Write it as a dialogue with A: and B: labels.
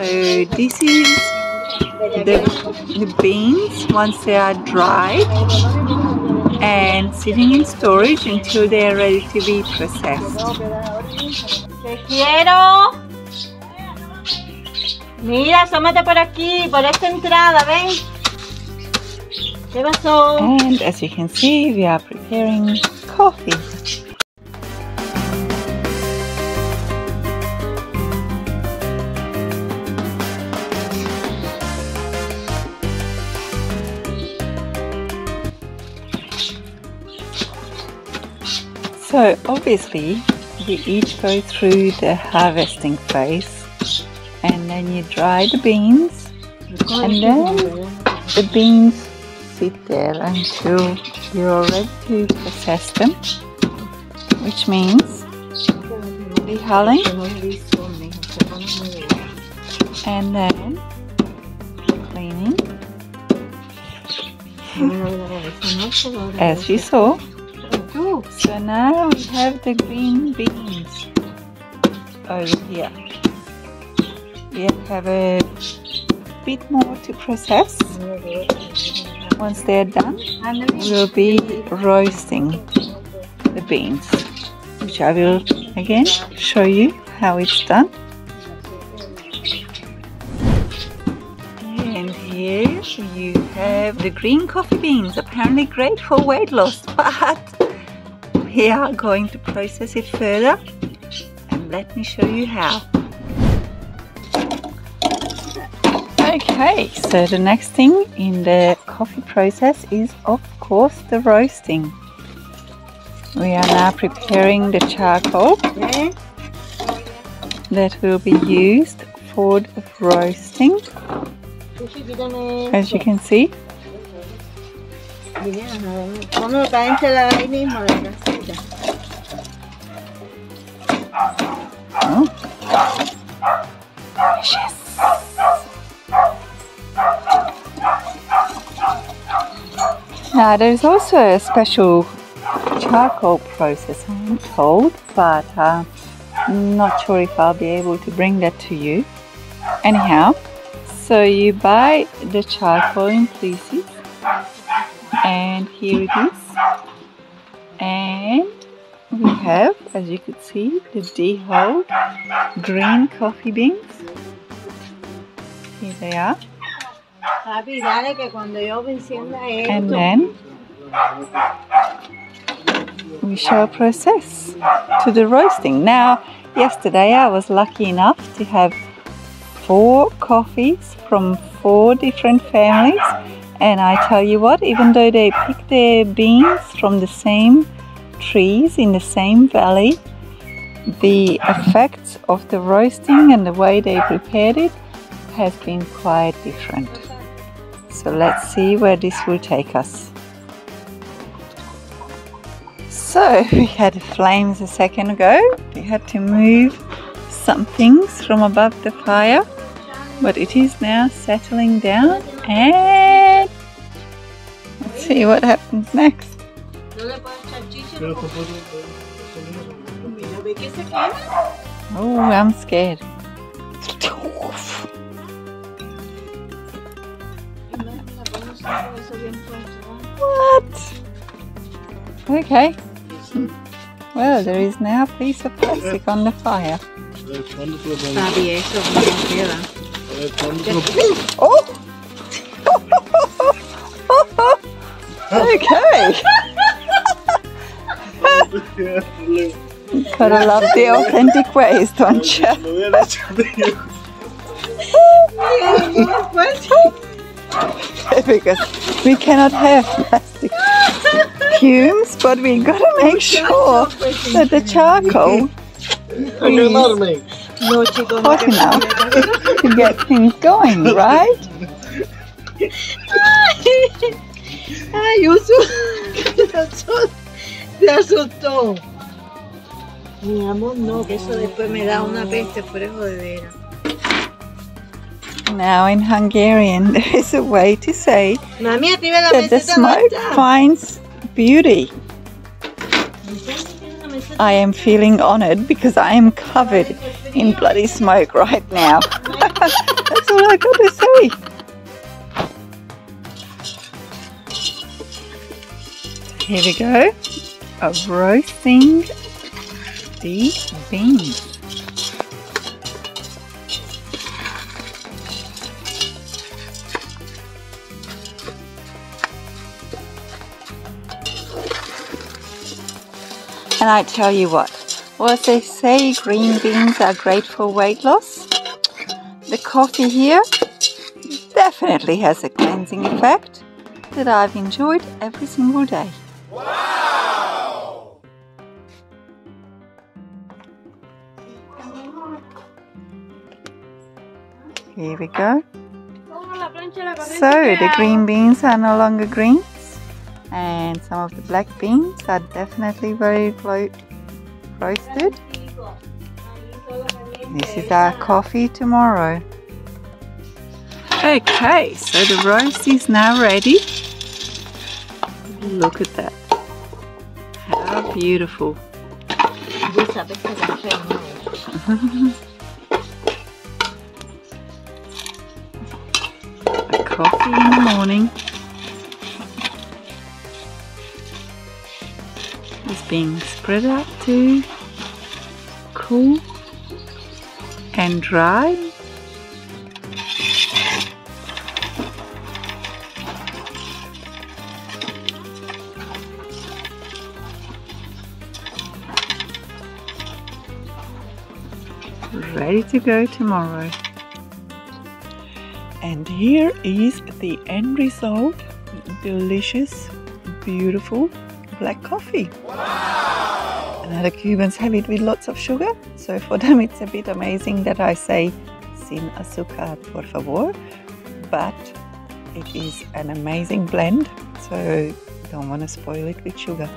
A: So this is the beans once they are dried and sitting in storage until they are ready to be processed.
B: Te quiero. Mira, asómate por aquí, por esta entrada, ven. ¿Qué pasó?
A: And as you can see, we are preparing coffee. So obviously we each go through the harvesting phase, and then you dry the beans, and then the beans sit there until you're ready to process them, which means the hulling and then the cleaning, as you saw. So now we have the green beans over here. We have a bit more to process. Once they're done, we'll be roasting the beans, which I will again show you how it's done. And here you have the green coffee beans, apparently great for weight loss, but we are going to process it further, and let me show you how. Okay, so the next thing in the coffee process is of course the roasting. We are now preparing the charcoal that will be used for the roasting, as you can see. Oh, delicious. Now there's also a special charcoal process, I'm told, but I'm not sure if I'll be able to bring that to you. Anyhow, so you buy the charcoal in pieces, and here it is, and we have, as you could see, the dehulled green coffee beans. Here they are. And then we shall process to the roasting. Now, yesterday I was lucky enough to have 4 coffees from 4 different families, and I tell you what, even though they pick their beans from the same trees in the same valley, the effects of the roasting and the way they prepared it has been quite different. So let's see where this will take us. So we had flames a second ago. We had to move some things from above the fire, but it is now settling down, and let's see what happens next. Oh, I'm scared. What? Okay. Well, there is now a piece of plastic on the fire. Oh! Okay. Gotta love the authentic ways, don't you? Because we cannot have plastic fumes, but we gotta make sure that the charcoal is hot enough to get things going, right?
B: Ay, Usu, te asustó. Mi amor, no, que eso después me da una peste por eso de veras.
A: Now in Hungarian there is a way to say
B: Mami,
A: that the smoke finds beauty. I am feeling honored because I am covered in bloody smoke right now. That's all I got to say. Here we go. Roasting the beans. And I tell you what they say green beans are great for weight loss. The coffee here definitely has a cleansing effect that I've enjoyed every single day. Wow! Here we go. So the green beans are no longer greens, and some of the black beans are definitely very roasted. This is our coffee tomorrow. Okay, so the roast is now ready. Look at that. How beautiful. A coffee in the morning is being spread out to cool and dry. Ready to go tomorrow. And here is the end result. Delicious, beautiful black coffee. Wow! And the Cubans have it with lots of sugar, so for them it's a bit amazing that I say sin azúcar, por favor, but it is an amazing blend, so don't want to spoil it with sugar.